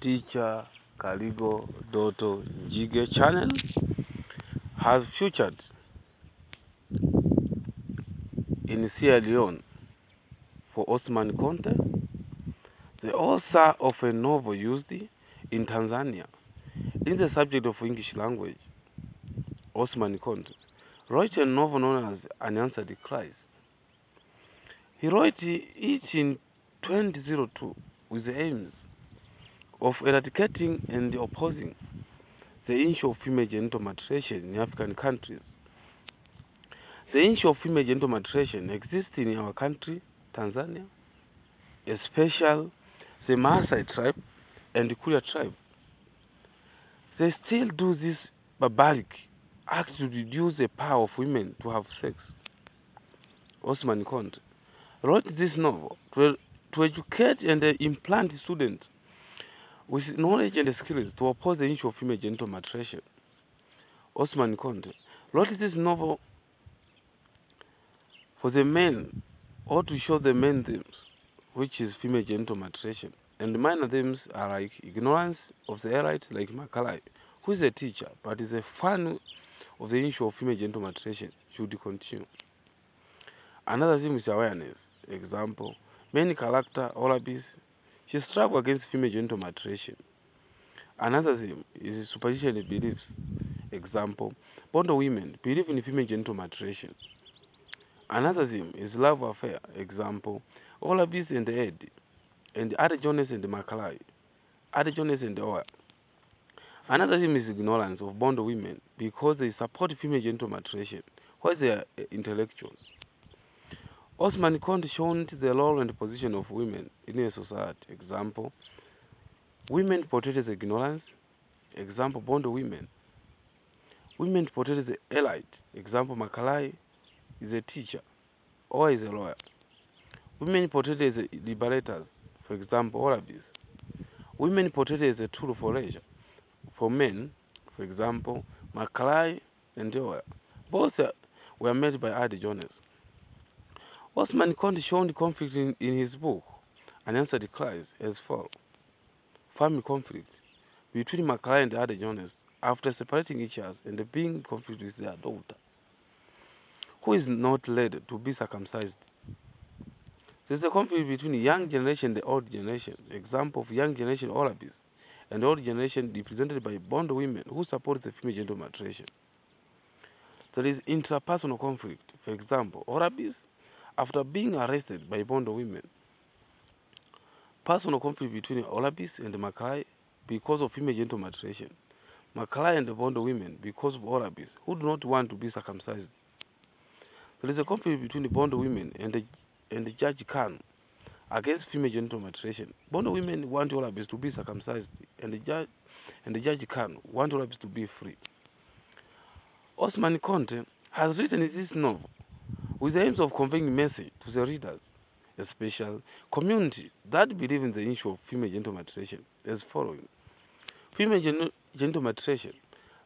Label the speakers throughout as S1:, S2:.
S1: teacher Kaligo Dotto Njige channel has featured in Sierra Leone for Osman Conteh, the author of a novel used in Tanzania in the subject of English language. Osman Conteh wrote a novel known as Unanswered, Cries. He wrote it in 2002 with the aims of eradicating and opposing the issue of female genital mutilation in African countries. The issue of female genital mutilation exists in our country, Tanzania, especially the Maasai tribe and the Kuria tribe. They still do this barbaric act to reduce the power of women to have sex. Osman Conteh wrote this novel to educate and implant students with knowledge and skills to oppose the issue of female genital mutilation. Osman Conteh wrote this novel for the men, or to show the main themes, which is female genital mutilation. And the minor themes are like ignorance of the elite, like Makalai, who is a teacher, but is a fan of the issue of female genital mutilation, should continue. Another theme is awareness. Example, main character, Olabis, she struggles against female genital mutilation. Another theme is superstition and beliefs. Example, Bondo women believe in female genital mutilation. Another theme is love affair. Example, Olabis and the Ed, and Ade Jones and the Makalai, Ade Jones and the Oya. Another theme is ignorance of Bondo women because they support female genital mutilation, while they are intellectuals. Osman Conteh shown the role and position of women in a society. Example, women portrayed as ignorance. Example, Bondo women. Women portrayed as elite. Example, Makalai is a teacher or is a lawyer. Women portrayed as liberators. For example, Olabis. Women portrayed as a tool for leisure. For men, for example, Makalai and Oya. Both were made by Ade Jones. Osman Conteh shown the conflict in his book, Unanswered, Cries, as follows. Family conflict between Makalai and Ade Jones after separating each other and being in conflict with their daughter, who is not led to be circumcised. There is a conflict between the young generation and the old generation. Example of young generation Olabis and old generation represented by Bondo women who support the female genital mutilation. There is interpersonal conflict. For example, Olabis after being arrested by Bondo women. Personal conflict between Olabis and Makalai because of female genital mutilation. Makalai and the Bondo women because of Olabis who do not want to be circumcised. There is a conflict between the Bondo women and the Judge Khan against female genital mutilation. Bondo women want Olabis to be circumcised, and the Judge Khan want Olabis to be free. Osman Conteh has written this novel with the aims of conveying a message to the readers, especially community that believe in the issue of female genital mutilation, as following. Female genital mutilation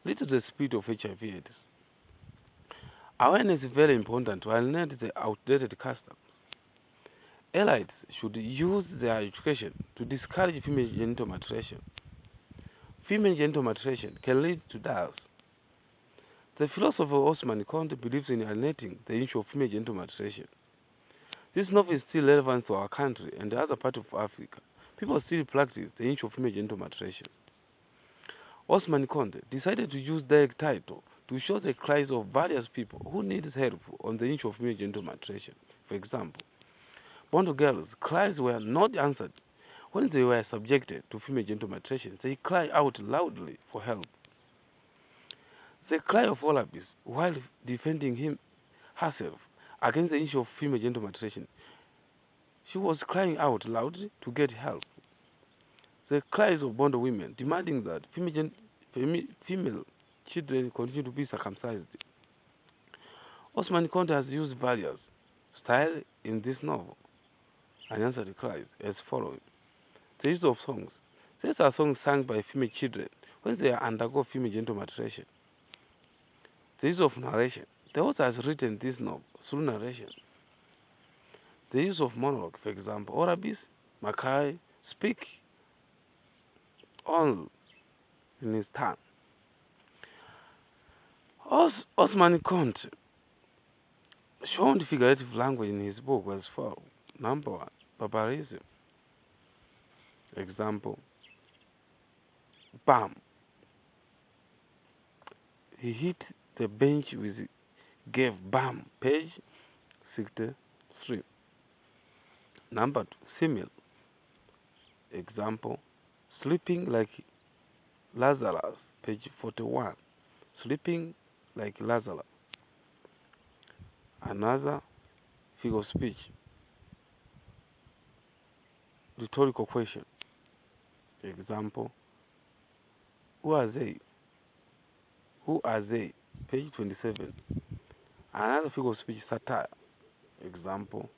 S1: leads to the spread of HIV/AIDS. Awareness is very important to eliminate the outdated customs. Elites should use their education to discourage female genital mutilation. Female genital mutilation can lead to death. The philosopher Osman Conteh believes in eliminating the issue of female genital mutilation. This novel is still relevant to our country and the other part of Africa. People still practice the issue of female genital mutilation. Osman Conteh decided to use the title to show the cries of various people who need help on the issue of female genital mutilation. For example, Bondo girls' cries were not answered when they were subjected to female genital mutilation. They cry out loudly for help. The cry of Olabis while defending herself against the issue of female genital mutilation, she was crying out loudly to get help. The cries of Bondo women demanding that female children continue to be circumcised. Osman Conteh has used various styles in this novel, Unanswered, Cries, as follows. The use of songs. These are songs sung by female children when they undergo female genital mutilation. The use of narration. The author has written this novel through narration. The use of monologue, for example, Olabis, Makai speak all in his turn. Osman Conteh shown figurative language in his book as follows. Number one, barbarism. Example, bam. He hit the bench with gave bam. Page 63. Number two, simile. Example, sleeping like Lazarus. Page 41. Sleeping like Lazarus. Another figure of speech. Rhetorical question. Example, who are they? Who are they? Page 27. Another figure of speech, satire. Example,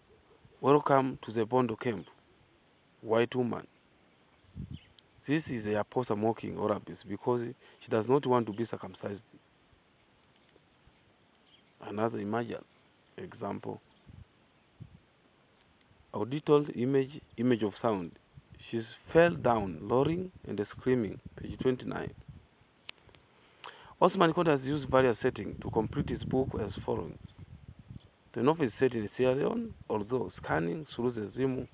S1: welcome to the Bondo camp, white woman. This is a apostle mocking Orabis because she does not want to be circumcised. Another imagery. Example, audible image of sound. She fell down, roaring and screaming. Page 29. Osman Conteh has used various settings to complete his book as follows. The novel is set in Sierra Leone, although scanning through the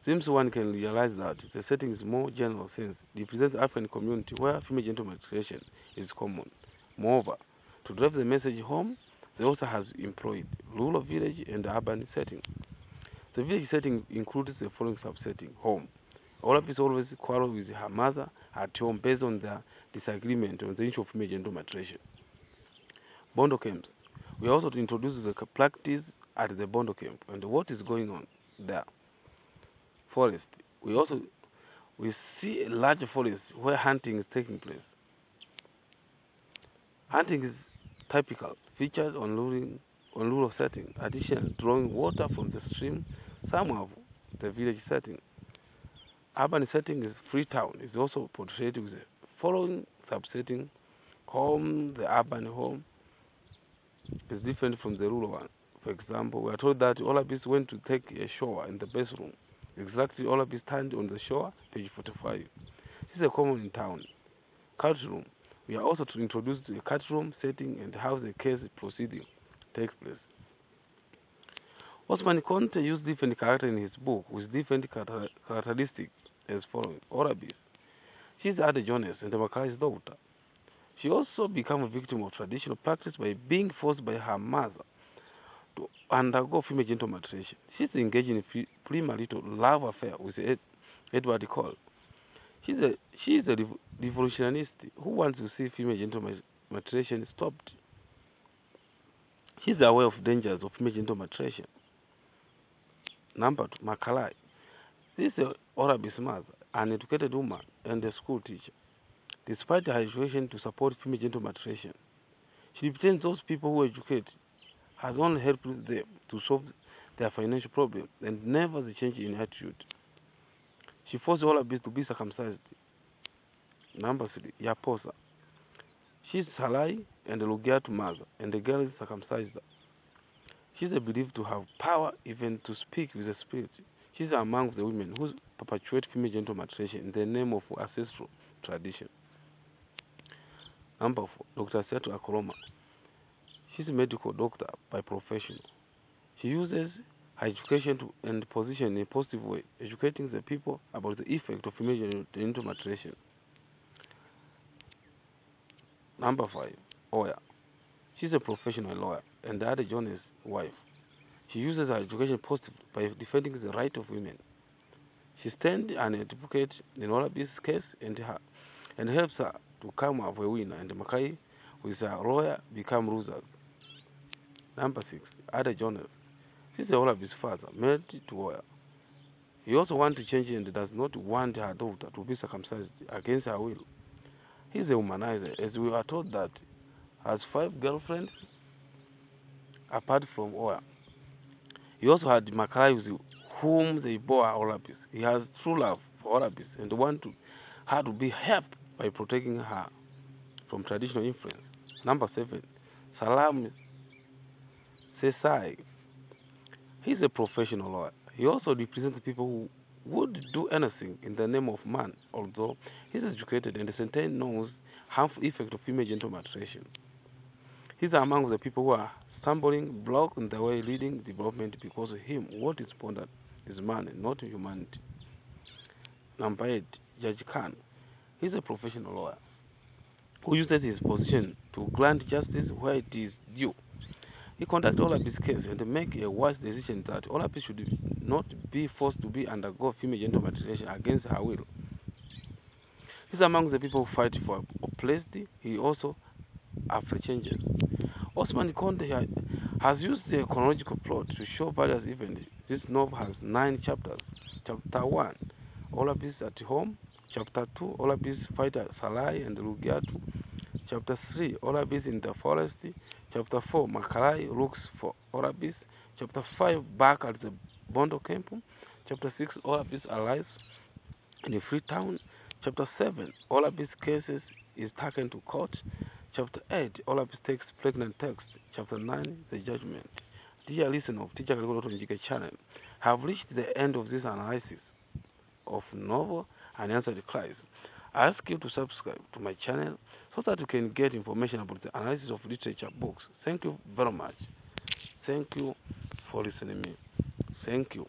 S1: Zims one can realize that the setting is more general sense. It represents African community where female genital mutilation is common. Moreover, to drive the message home, the author has employed rural village and urban setting. The village setting includes the following subsetting: home. Orabis always quarrel with her mother at home based on their disagreement on the issue of female genital mutilation. Bondo camps. We also introduce the practice at the Bondo camp and what is going on there. Forest. We see a large forest where hunting is taking place. Hunting is typical, features on rural setting. Additionally, drawing water from the stream, some of the village setting. Urban setting is Freetown is also portrayed with the following subsetting: home. The urban home is different from the rural one. For example, we are told that Olabis went to take a shower in the bathroom. Exactly, Olabis stand on the shore, page 45. This is a common in town. Courtroom. We are also to introduce the courtroom setting and how the case proceeding takes place. Osman Conteh used different characters in his book with different characteristics as following. Orabis. She is Ada Jones and Makai's daughter. She also became a victim of traditional practice by being forced by her mother to undergo female genital mutilation. She is engaged in a premarital love affair with Edward Cole. She is a revolutionist who wants to see female genital mutilation stopped. She is aware of dangers of female genital mutilation. Number two, Makalai. This is Orabis' mother, an educated woman and a school teacher. Despite her education to support female genital mutilation, she pretends those people who educate has only helped them to solve their financial problem and never the change in attitude. She forced Orabis to be circumcised. Number three, Yaposa. She is Salai and Lugiatu mother, and the girl is circumcised. She is believed to have power even to speak with the spirit. She is among the women who perpetuate female genital mutilation in the name of ancestral tradition. Number four, Dr. Seto Akoloma. She is a medical doctor by profession. She uses her education and position in a positive way, educating the people about the effect of female genital mutilation. Number five, Oya. She is a professional lawyer and Ada Jones' wife. She uses her education positively by defending the right of women. She stands an advocate in Orabis' case and helps her to come up a winner, and Makai, with her lawyer, become losers. Number six, Ada Jones. This is Orabis' father, married to Oya. He also wants to change and does not want her daughter to be circumcised against her will. He is a womanizer, as we are told that has 5 girlfriends apart from Oya. He also had Makai with whom they bore Orabis. He has true love for Orabis and wants her to be helped by protecting her from traditional influence. Number 7, Salam Sesai. He is a professional lawyer. He also represents people would do anything in the name of man, although he is educated and certain knows harmful effect of female genital mutilation. He's among the people who are stumbling block in the way leading development because of him. What is important is man, not humanity. Number 8, Judge Khan. He's a professional lawyer who uses his position to grant justice where it is due. He conducts Olabis' case and make a wise decision that Olabis should not be forced to be undergo female genital mutilation against her will. He's among the people who fight for oppressed. He also after changes. Osman Conteh has used the chronological plot to show various events. This novel has 9 chapters. Chapter 1, Olabis at home. Chapter 2, Olabis fight at Salai and Rugiatu. Chapter 3, Olabis in the forest. Chapter 4, Makalai looks for Olabis. Chapter 5, back at the Bondo camp. Chapter 6, Olabis arrives in the Freetown. Chapter 7, Olabis cases is taken to court. Chapter 8, Olabis takes pregnant text. Chapter 9, the judgment. Dear listener of Teacher Kaligo Dotto Njige channel, have reached the end of this analysis of novel Unanswered Cries. I ask you to subscribe to my channel so that you can get information about the analysis of literature books. Thank you very much. Thank you for listening to me. Thank you.